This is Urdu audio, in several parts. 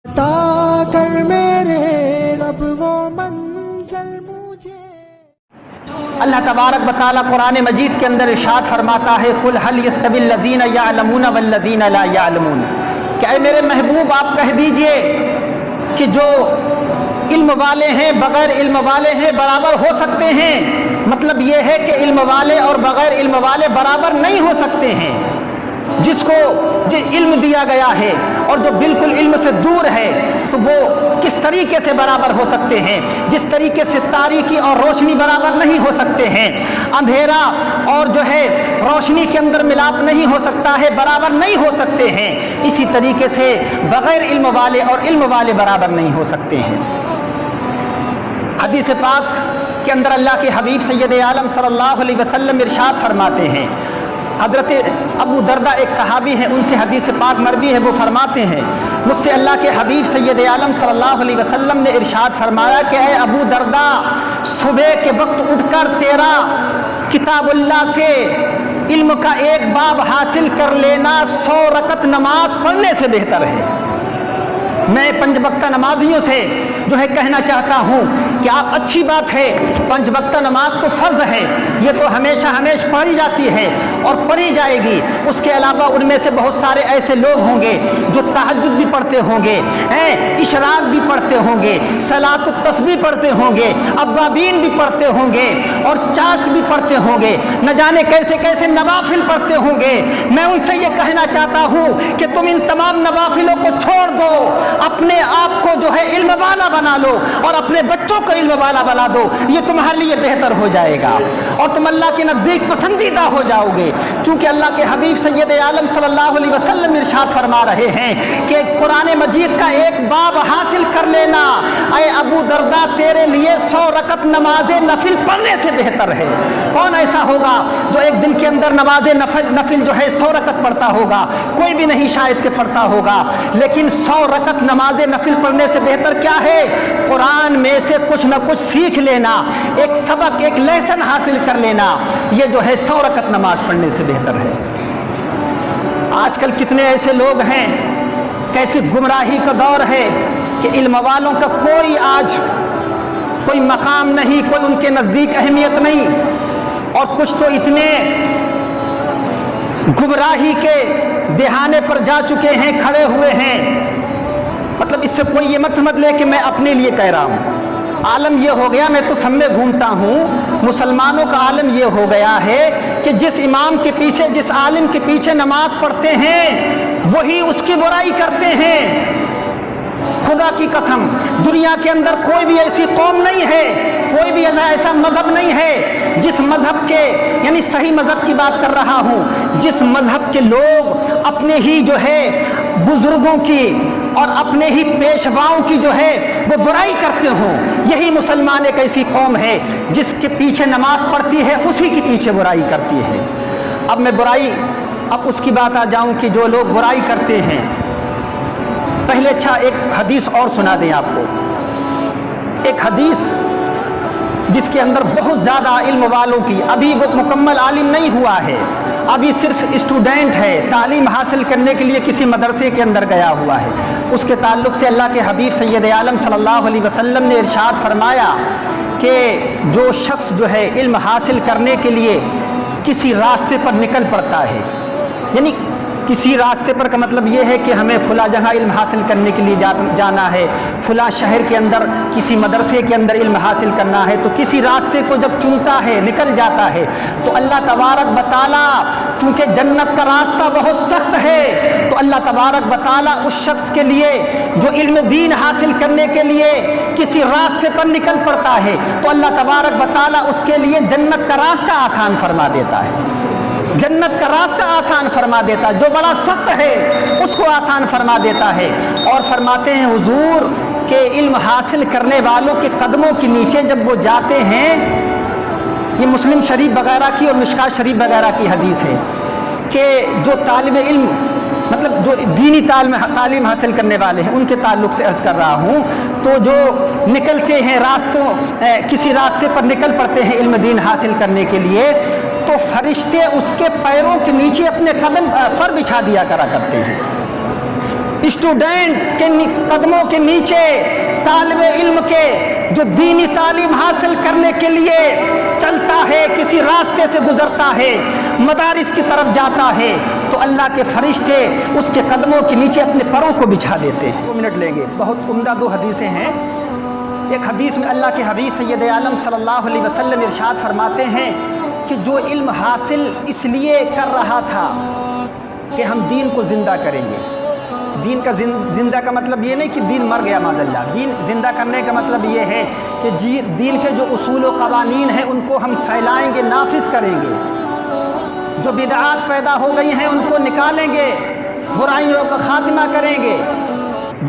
عطا کر میرے رب وہ منظر مجھے۔ اللہ تبارک و تعالیٰ قرآن مجید کے اندر ارشاد فرماتا ہے قل هل يستوي الذين يعلمون والذين لا يعلمون، کہ اے میرے محبوب آپ کہہ دیجئے کہ جو علم والے ہیں بغیر علم والے ہیں برابر ہو سکتے ہیں۔ مطلب یہ ہے کہ علم والے اور بغیر علم والے برابر نہیں ہو سکتے ہیں۔ جس کو علم دیا گیا ہے اور جو بالکل علم سے دور ہے تو وہ کس طریقے سے برابر ہو سکتے ہیں؟ جس طریقے سے تاریکی اور روشنی برابر نہیں ہو سکتے ہیں، اندھیرا اور جو ہے روشنی کے اندر ملاپ نہیں ہو سکتا ہے، برابر نہیں ہو سکتے ہیں، اسی طریقے سے بغیر علم والے اور علم والے برابر نہیں ہو سکتے ہیں۔ حدیث پاک کے اندر اللہ کے حبیب سید عالم صلی اللہ علیہ وسلم ارشاد فرماتے ہیں، حضرت ابو دردہ ایک صحابی ہیں، ان سے حدیث پاک مروی ہے، وہ فرماتے ہیں مجھ سے اللہ کے حبیب سید عالم صلی اللہ علیہ وسلم نے ارشاد فرمایا کہ اے ابو دردہ، صبح کے وقت اٹھ کر تیرا کتاب اللہ سے علم کا ایک باب حاصل کر لینا 100 رکعت نماز پڑھنے سے بہتر ہے۔ میں 5 وقتہ نمازیوں سے جو ہے کہنا چاہتا ہوں کہ آپ اچھی بات ہے، 5 وقتہ نماز تو فرض ہے، یہ تو ہمیشہ پڑھی جاتی ہے اور پڑھی جائے گی۔ اس کے علاوہ ان میں سے بہت سارے ایسے لوگ ہوں گے جو تہجد بھی پڑھتے ہوں گے، اشراق بھی پڑھتے ہوں گے، صلاۃ التسبیح پڑھتے ہوں گے، اوابین بھی پڑھتے ہوں گے اور چاشت بھی پڑھتے ہوں گے، نہ جانے کیسے کیسے نوافل پڑھتے ہوں گے۔ میں ان سے یہ کہنا چاہتا ہوں کہ تم ان تمام نوافلوں کو چھوڑ دو، اپنے آپ کو جو ہے علم والا بنا لو اور اپنے بچوں کو علم والا بنا دو، یہ تمہارے لیے بہتر ہو جائے گا اور تم اللہ کے نزدیک پسندیدہ ہو جاؤ گے۔ چونکہ اللہ کے حبیب سید عالم صلی اللہ علیہ وسلم ارشاد فرما رہے ہیں کہ قرآن مجید کا ایک باب حاصل کر لینا اے ابو دردہ تیرے لیے 100 رکعت نماز نفل پڑھنے سے بہتر ہے۔ کون ایسا ہوگا جو ایک دن کے اندر نماز نفل جو ہے 100 رکعت پڑھتا ہوگا؟ کوئی بھی نہیں شاید کہ پڑھتا ہوگا، لیکن 100 رکعت نماز نفل پڑھنے سے بہتر کیا ہے؟ قرآن میں سے کچھ نہ کچھ سیکھ لینا، ایک سبق ایک لیسن حاصل کر لینا، یہ جو ہے 100 رکعت نماز پڑھنے سے بہتر ہے۔ آج کل کتنے ایسے لوگ ہیں، کیسی گمراہی کا دور ہے کہ علم والوں کا کوئی مقام نہیں، کوئی ان کے نزدیک اہمیت نہیں، اور کچھ تو اتنے گمراہی کے دہانے پر جا چکے ہیں، کھڑے ہوئے ہیں۔ مطلب اس سے کوئی یہ مت لے کہ میں اپنے لیے کہہ رہا ہوں، عالم یہ ہو گیا، میں تو سب میں گھومتا ہوں، مسلمانوں کا عالم یہ ہو گیا ہے کہ جس امام کے پیچھے جس عالم کے پیچھے نماز پڑھتے ہیں وہی اس کی برائی کرتے ہیں۔ خدا کی قسم دنیا کے اندر کوئی بھی ایسی قوم نہیں ہے، کوئی بھی ایسا مذہب نہیں ہے جس مذہب کے، یعنی صحیح مذہب کی بات کر رہا ہوں، جس مذہب کے لوگ اپنے ہی جو ہے بزرگوں کی اور اپنے ہی پیشواؤں کی جو ہے وہ برائی کرتے ہوں۔ یہی مسلمان ایک ایسی قوم ہے جس کے پیچھے نماز پڑھتی ہے اسی کے پیچھے برائی کرتی ہے۔ اب میں اب اس کی بات آ جاؤں کہ جو لوگ برائی کرتے ہیں، پہلے اچھا ایک حدیث اور سنا دیں آپ کو، ایک حدیث جس کے اندر بہت زیادہ علم والوں کی، ابھی وہ مکمل عالم نہیں ہوا ہے، ابھی صرف اسٹوڈنٹ ہے، تعلیم حاصل کرنے کے لیے کسی مدرسے کے اندر گیا ہوا ہے، اس کے تعلق سے اللہ کے حبیب سید عالم صلی اللہ علیہ وسلم نے ارشاد فرمایا کہ جو شخص جو ہے علم حاصل کرنے کے لیے کسی راستے پر نکل پڑتا ہے، یعنی کسی راستے پر کا مطلب یہ ہے کہ ہمیں فلاں جگہ علم حاصل کرنے کے لیے جانا ہے، فلاں شہر کے اندر کسی مدرسے کے اندر علم حاصل کرنا ہے، تو کسی راستے کو جب چنتا ہے، نکل جاتا ہے، تو اللہ تبارک بتعالیٰ چونکہ جنت کا راستہ بہت سخت ہے تو اللہ تبارک بتعالیٰ اس شخص کے لیے جو علم دین حاصل کرنے کے لیے کسی راستے پر نکل پڑتا ہے تو اللہ تبارک بتعالیٰ اس کے لیے جنت کا راستہ آسان فرما دیتا ہے، جنت کا راستہ آسان فرما دیتا ہے، جو بڑا سخت ہے اس کو آسان فرما دیتا ہے۔ اور فرماتے ہیں حضور کہ علم حاصل کرنے والوں کے قدموں کے نیچے جب وہ جاتے ہیں، یہ مسلم شریف وغیرہ کی اور مشکات شریف وغیرہ کی حدیث ہے کہ جو طالب علم مطلب جو دینی تعلیم حاصل کرنے والے ہیں ان کے تعلق سے عرض کر رہا ہوں، تو جو نکلتے ہیں کسی راستے پر نکل پڑتے ہیں علم دین حاصل کرنے کے لیے، تو فرشتے اس کے پیروں کے نیچے اپنے قدم پر بچھا دیا کرا کرتے ہیں۔ اسٹوڈنٹ کے قدموں کے نیچے طالب علم کے جو دینی تعلیم حاصل کرنے کے لیے چلتا ہے، کسی راستے سے گزرتا ہے، مدارس کی طرف جاتا ہے، تو اللہ کے فرشتے اس کے قدموں کے نیچے اپنے پروں کو بچھا دیتے ہیں۔ 2 منٹ لیں گے، بہت عمدہ 2 حدیثیں ہیں۔ ایک حدیث میں اللہ کے حبیب سید عالم صلی اللہ علیہ وسلم ارشاد فرماتے ہیں کہ جو علم حاصل اس لیے کر رہا تھا کہ ہم دین کو زندہ کریں گے، دین کا زندہ کا مطلب یہ نہیں کہ دین مر گیا معاذ اللہ، دین زندہ کرنے کا مطلب یہ ہے کہ دین کے جو اصول و قوانین ہیں ان کو ہم پھیلائیں گے، نافذ کریں گے، جو بدعات پیدا ہو گئی ہیں ان کو نکالیں گے، برائیوں کا خاتمہ کریں گے،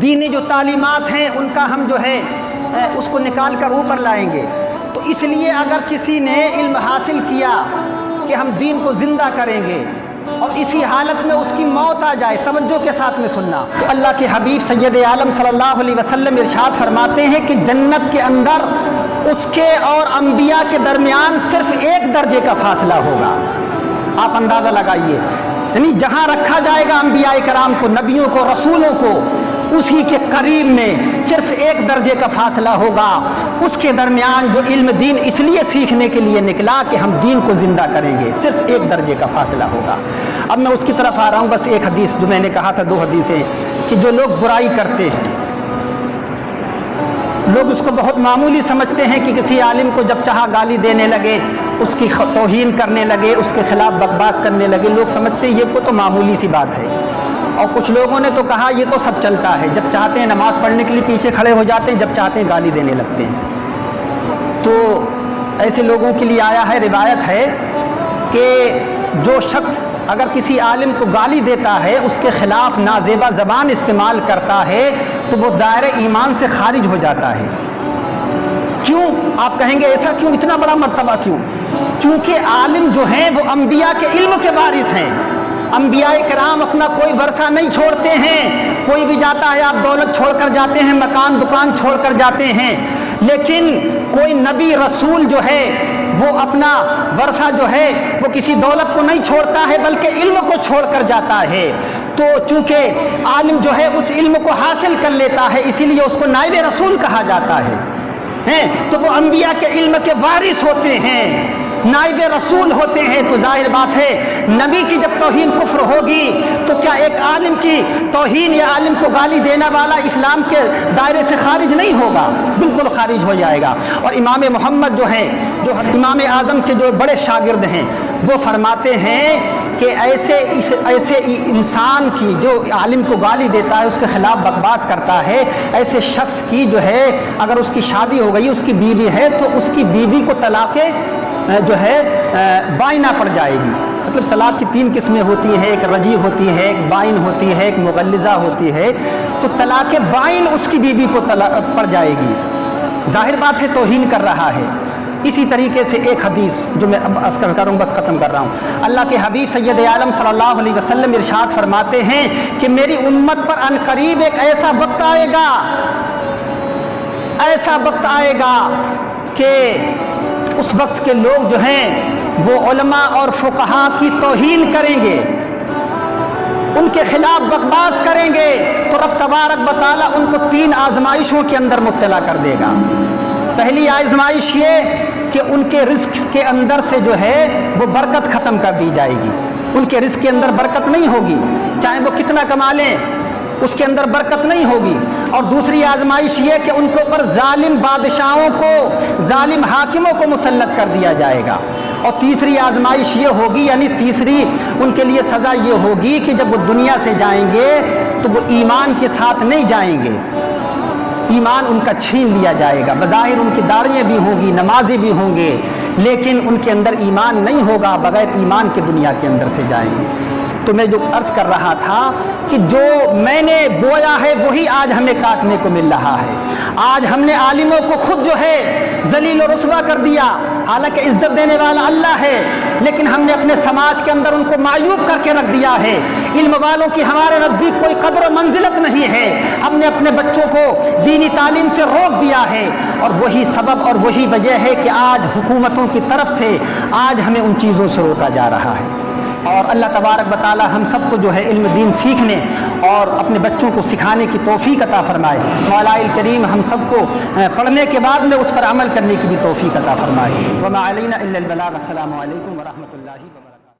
دینی جو تعلیمات ہیں ان کا ہم جو ہے اس کو نکال کر اوپر لائیں گے۔ تو اس لیے اگر کسی نے علم حاصل کیا کہ ہم دین کو زندہ کریں گے اور اسی حالت میں اس کی موت آ جائے، توجہ کے ساتھ میں سننا، تو اللہ کے حبیب سید عالم صلی اللہ علیہ وسلم ارشاد فرماتے ہیں کہ جنت کے اندر اس کے اور انبیاء کے درمیان صرف 1 درجے کا فاصلہ ہوگا۔ آپ اندازہ لگائیے، یعنی جہاں رکھا جائے گا انبیاء کرام کو، نبیوں کو، رسولوں کو، اسی کے قریب میں صرف 1 درجے کا فاصلہ ہوگا۔ اس کے درمیان جو علم دین اس لیے سیکھنے کے لیے نکلا کہ ہم دین کو زندہ کریں گے، صرف 1 درجے کا فاصلہ ہوگا۔ اب میں اس کی طرف آ رہا ہوں، بس ایک حدیث جو میں نے کہا تھا، 2 حدیثیں، کہ جو لوگ برائی کرتے ہیں، لوگ اس کو بہت معمولی سمجھتے ہیں کہ کسی عالم کو جب چاہا گالی دینے لگے، اس کی توہین کرنے لگے، اس کے خلاف بکواس کرنے لگے، لوگ سمجھتے ہیں یہ تو معمولی سی بات ہے۔ اور کچھ لوگوں نے تو کہا یہ تو سب چلتا ہے، جب چاہتے ہیں نماز پڑھنے کے لیے پیچھے کھڑے ہو جاتے ہیں، جب چاہتے ہیں گالی دینے لگتے ہیں۔ تو ایسے لوگوں کے لیے آیا ہے، روایت ہے کہ جو شخص اگر کسی عالم کو گالی دیتا ہے، اس کے خلاف نازیبا زبان استعمال کرتا ہے، تو وہ دائرہ ایمان سے خارج ہو جاتا ہے۔ کیوں؟ آپ کہیں گے ایسا کیوں، اتنا بڑا مرتبہ کیوں؟ چونکہ عالم جو ہیں وہ انبیاء کے علم کے وارث ہیں۔ انبیاء کرام اپنا کوئی ورثہ نہیں چھوڑتے ہیں، کوئی بھی جاتا ہے، آپ دولت چھوڑ کر جاتے ہیں، مکان دکان چھوڑ کر جاتے ہیں، لیکن کوئی نبی رسول جو ہے وہ اپنا ورثہ جو ہے وہ کسی دولت کو نہیں چھوڑتا ہے، بلکہ علم کو چھوڑ کر جاتا ہے۔ تو چونکہ عالم جو ہے اس علم کو حاصل کر لیتا ہے، اسی لیے اس کو نائب رسول کہا جاتا ہے۔ تو وہ انبیاء کے علم کے وارث ہوتے ہیں، نائب رسول ہوتے ہیں۔ تو ظاہر بات ہے نبی کی جب توہین کفر ہوگی تو کیا ایک عالم کی توہین یا عالم کو گالی دینے والا اسلام کے دائرے سے خارج نہیں ہوگا؟ بالکل خارج ہو جائے گا۔ اور امام محمد جو ہیں، جو امام اعظم کے جو بڑے شاگرد ہیں، وہ فرماتے ہیں کہ ایسے انسان کی جو عالم کو گالی دیتا ہے، اس کے خلاف بکواس کرتا ہے، ایسے شخص کی جو ہے اگر اس کی شادی ہو گئی، اس کی بیوی ہے، تو اس کی بیوی کو طلاق جو ہے بائنہ پڑ جائے گی۔ مطلب طلاق کی 3 قسمیں ہوتی ہیں، ایک رجی ہوتی ہے، ایک بائن ہوتی ہے، ایک مغلظہ ہوتی ہے۔ تو طلاق بائن اس کی بیوی کو پڑ جائے گی۔ ظاہر بات ہے توہین کر رہا ہے۔ اسی طریقے سے ایک حدیث جو میں اب عرض کروں، بس ختم کر رہا ہوں۔ اللہ کے حبیب سید عالم صلی اللہ علیہ وسلم ارشاد فرماتے ہیں کہ میری امت پر ان قریب ایک ایسا وقت آئے گا، ایسا وقت آئے گا کہ اس وقت کے لوگ جو ہیں وہ علماء اور فقہاء کی توہین کریں گے، ان کے خلاف بکواس کریں گے، تو رب تبارک و تعالیٰ ان کو 3 آزمائشوں کے اندر مبتلا کر دے گا۔ پہلی آزمائش یہ کہ ان کے رزق کے اندر سے جو ہے وہ برکت ختم کر دی جائے گی، ان کے رزق کے اندر برکت نہیں ہوگی، چاہے وہ کتنا کما لیں اس کے اندر برکت نہیں ہوگی۔ اور دوسری آزمائش یہ کہ ان کے اوپر ظالم بادشاہوں کو، ظالم حاکموں کو مسلط کر دیا جائے گا۔ اور تیسری آزمائش یہ ہوگی، یعنی تیسری ان کے لیے سزا یہ ہوگی کہ جب وہ دنیا سے جائیں گے تو وہ ایمان کے ساتھ نہیں جائیں گے، ایمان ان کا چھین لیا جائے گا۔ بظاہر ان کی داڑھیاں بھی ہوں گی، نمازیں بھی ہوں گے، لیکن ان کے اندر ایمان نہیں ہوگا، بغیر ایمان کے دنیا کے اندر سے جائیں گے۔ تو میں جو عرض کر رہا تھا کہ جو میں نے بویا ہے وہی آج ہمیں کاٹنے کو مل رہا ہے۔ آج ہم نے عالموں کو خود جو ہے ذلیل و رسوا کر دیا، حالانکہ عزت دینے والا اللہ ہے، لیکن ہم نے اپنے سماج کے اندر ان کو معیوب کر کے رکھ دیا ہے۔ علم والوں کی ہمارے نزدیک کوئی قدر و منزلت نہیں ہے، ہم نے اپنے بچوں کو دینی تعلیم سے روک دیا ہے، اور وہی سبب اور وہی وجہ ہے کہ آج حکومتوں کی طرف سے آج ہمیں ان چیزوں سے روکا جا رہا ہے۔ اور اللہ تبارک و تعالی ہم سب کو جو ہے علم دین سیکھنے اور اپنے بچوں کو سکھانے کی توفیق عطا فرمائے۔ مولا کریم ہم سب کو پڑھنے کے بعد میں اس پر عمل کرنے کی بھی توفیق عطا فرمائے۔ وما علینا الا البلاغ۔ السلام علیکم ورحمۃ اللہ وبرکاتہ۔